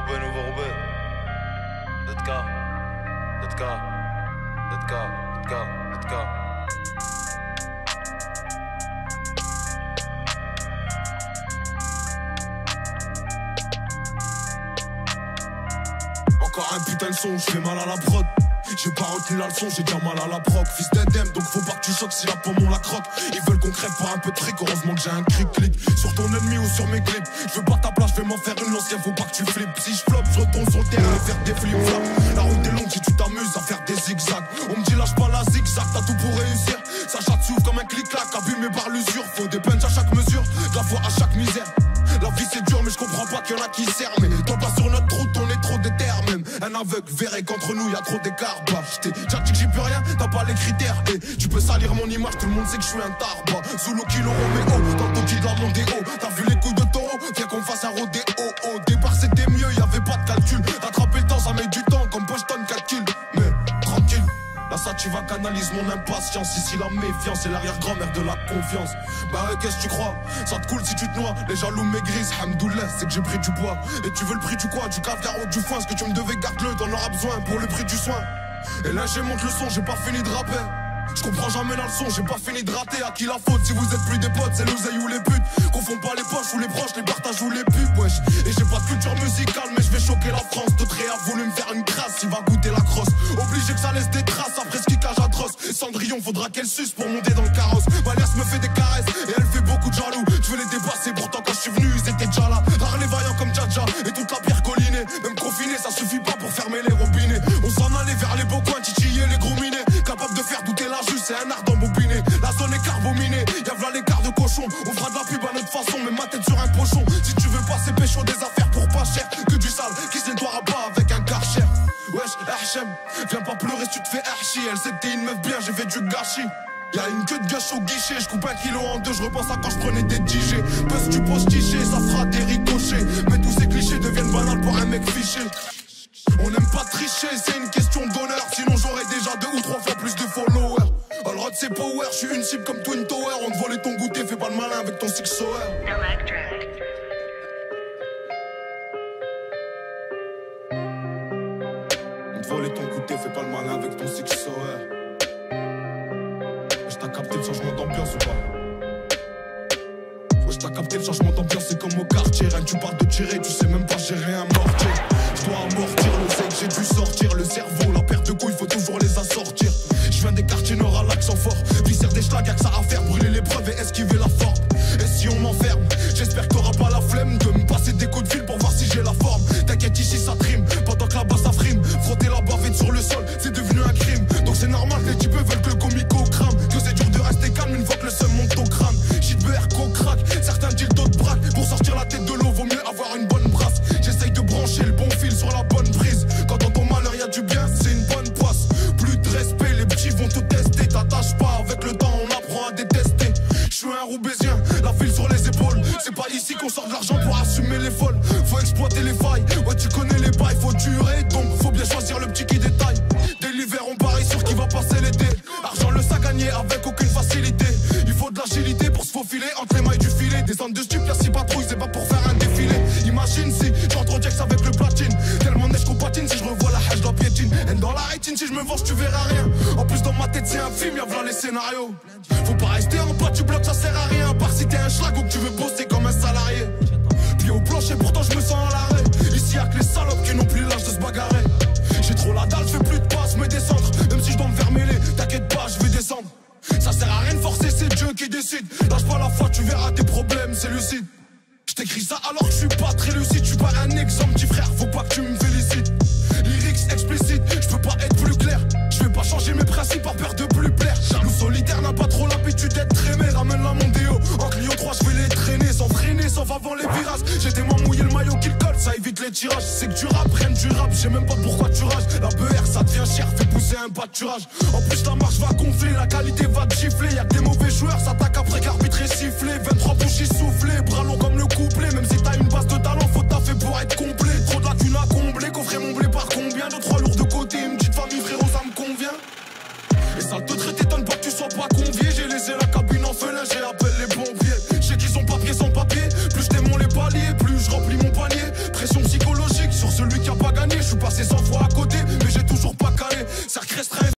Roubaix, nouveau Roubaix. ZK, ZK, ZK, ZK, ZK. Encore un putain de son, je fais mal à la prod. J'ai pas retenu la leçon, j'ai déjà mal à la proc. Fils d'Edem, donc faut pas que tu choques si la pomme on la croque. Ils veulent qu'on crève pour un peu de fric, heureusement que j'ai un cric-clic sur ton ennemi ou sur mes clips. Je veux pas ta place, je vais m'en faire une l'ancien, faut pas que tu flippes. Si je floppe, je retourne sur le terrain et faire des flip-flops. La route est longue si tu t'amuses à faire des zigzags. On me dit lâche pas la zigzag, t'as tout pour réussir. Ça chatte s'ouvre comme un clic-clac, abîmé par l'usure. Faut des punchs à chaque mesure, de la foi à chaque misère. La vie c'est dur mais je comprends pas qu'il y en a qui servent. Mais toi pas sur notre route, on est trop déter même. Un aveugle verrait qu'entre nous y a trop d'écart. Bah j't'ai déjà dit que j'y peux rien, t'as pas les critères. Et tu peux salir mon image, tout le monde sait que je suis un tarba. Sous kilo Roméo, dans le toki de la Mondéo. T'as vu les couilles de taureau, viens qu'on fasse un rodéo. Au départ c'était mieux, y'avait pas de calcul. Rattraper le temps ça met du temps comme Boston 4 kills. Mais tranquille, là ça tu vas canalise mon impatience. Ici la méfiance c'est l'arrière-grand-mère de la confiance. Bah ouais qu'est-ce que tu crois, ça te coule si tu te noies. Les jaloux maigrissent, hamdoullah c'est que j'ai pris du bois. Et tu veux le prix du quoi, du caviar ou du foin. Ce que tu me devais garde-le, t'en auras besoin pour le prix du soin. Et là j'ai monte le son, j'ai pas fini de rapper. Je comprends jamais la leçon, j'ai pas fini de rater. À qui la faute si vous êtes plus des potes, c'est l'oseille ou les putes. Confond pas les poches ou les proches, les partages ou les pubs, wesh. Et j'ai pas de culture musicale mais je vais choquer la France. D'autres a voulu me faire une crasse, il va goûter la crosse. Obligé que ça laisse des traces après ce kickage atroce. Et Cendrillon faudra qu'elle suce pour monter dans le carrosse. Valère me fait des caresses et elle fait beaucoup de jaloux. Je veux les dépasser pourtant quand je suis venu ils étaient déjà là. Rares les vaillants comme Djadja et toute la pierre collinée. Même confiné ça suffit pas pour fermer les robinets. On s'en allait vers les beaux coins, titiller les gros minets. Capable de faire douter la juge, c'est un art d'embobiner. La zone est carbominée, y'a v'là l'écart de cochon. On fera de la pub à notre façon, mais ma tête sur un pochon. Si tu veux passer pécho des affaires pour pas cher, que du sale, qui se nettoiera pas avec un karcher. Wesh, Hachem, viens pas pleurer si tu te fais archi. Elle sait que t'es une meuf bien, j'ai fait du gâchis. Y'a une queue de gâche au guichet, je coupe 1 kilo en deux, je repense à quand je prenais des DJ. Parce tu poses tiché, ça fera des ricochets. Mais tous ces clichés deviennent banals pour un mec fiché. On n'aime pas tricher, c'est une question d'honneur. Sinon j'aurais déjà 2 ou 3 fois plus de followers. Allrod c'est power, je suis une cible comme Twin Tower. On te volait ton goûter, fais pas le malin avec ton 6 soeur. On te volait ton goûter, fais pas le malin avec ton 6 soeur. Je t'ai capté le changement d'ambiance ou pas? Ouais, je t'ai capté le changement d'ambiance, c'est comme au quartier. Rien, tu parles de tirer, tu sais même pas gérer un mortier. Je dois amortir le sec, j'ai dû sortir le cerveau. La perte de couilles, faut toujours les assortir. Je viens des quartiers nord à l'accent fort. Viscère des schlags, y'a que ça à faire. Brûler l'épreuve et esquiver la forme. Et si on m'enferme, j'espère que t'auras pas la flemme de me passer des coups de fil pour voir si j'ai la forme. T'inquiète, ici ça trime, pendant que là-bas ça frime. Frotter la bavette sur le sol, c'est devenu un crime. Donc c'est normal que les types veulent que le comico crame. Que c'est dur de rester calme une fois que le seum monte au crâne. Shit beurre, crack, certains disent d'autres braques. Pour sortir la tête de l'eau, vaut mieux avoir une bonne brasse. J'essaye de brancher le bon fil sur la bonne prise. Quand dans ton malheur y'a du bien, c'est une bonne poisse. Plus de respect, les petits vont te tester. T'attaches pas, avec le temps on apprend à détester. Je suis un Roubaisien, la file sur les épaules. C'est pas ici qu'on sort de l'argent pour assumer les folles. Faut exploiter les failles, ouais tu connais les bails. Faut durer, donc faut bien choisir le petit qui détaille. Dès l'hiver on parie sur qui va passer l'été. Argent le sac gagné avec aucune facilité. Il faut de l'agilité pour se faufiler entre les mailles du filet. Des zones de stup, y'a 6 patrouilles, c'est pas pour faire un défilé. Imagine si j'entre en Jax avec le platine. Tellement neige qu'on patine, si je revois la hache, la piétine. Et dans la rétine, si je me venge, tu verras rien. En plus dans ma tête c'est un film, y'a v'là les scénarios. Faut pas rester en bas du bloc, ça sert à rien. À part si t'es un schlag ou que tu veux bosser comme un salarié. Puis au plancher, pourtant je me sens à l'arrêt. Ici y'a que les salopes qui n'ont plus l'âge de se bagarrer. J'ai trop la dalle, je fais plus de passes, mais descendre. Même si je dois me faire mêler, t'inquiète pas, je vais descendre. Ça sert à rien de forcer, c'est Dieu qui décide. Lâche pas la foi, tu verras tes problèmes, c'est lucide. Je t'écris ça alors que je suis pas très lucide. Je suis pas un exemple, petit frère, faut pas que tu me félicites. Lyrics explicites, je peux pas être plus clair. Je vais pas changer mes principes par peur de plus plaire. Jaloux solitaire n'a pas trop l'habitude d'être aimé. Ramène la Mondéo, en Clio 3 je vais les traîner. Sans freiner, sans avant les virages. J'ai tellement mouillé le maillot qu'il colle, ça évite les tirages. C'est que tu rap, rien du rap, je sais même pas pourquoi tu rages. La BR ça devient cher, fait pousser un pâturage. En plus la marche va gonfler, la qualité va te gifler. Y'a que des mauvais joueurs, s'attaquent après qu'arbitre est sifflé. 23 bougies soufflées, bras longs comme le couplet. Même si t'as une base de talent, faut taffer pour être complet. Trop de lacunes à combler, coffret mon blé par combien? 2-3 lourds de côté, une petite famille frérot ça me convient. Et ça te traite, t'étonne pas que tu sois pas convié. J'ai laissé la cabine en feu, j'ai appelé les pompiers. Je sais qu'ils sont papier sans papier. Plus je démons les paliers, plus je remplis mon panier. Pression psychologique sur ce je suis passé 100 fois à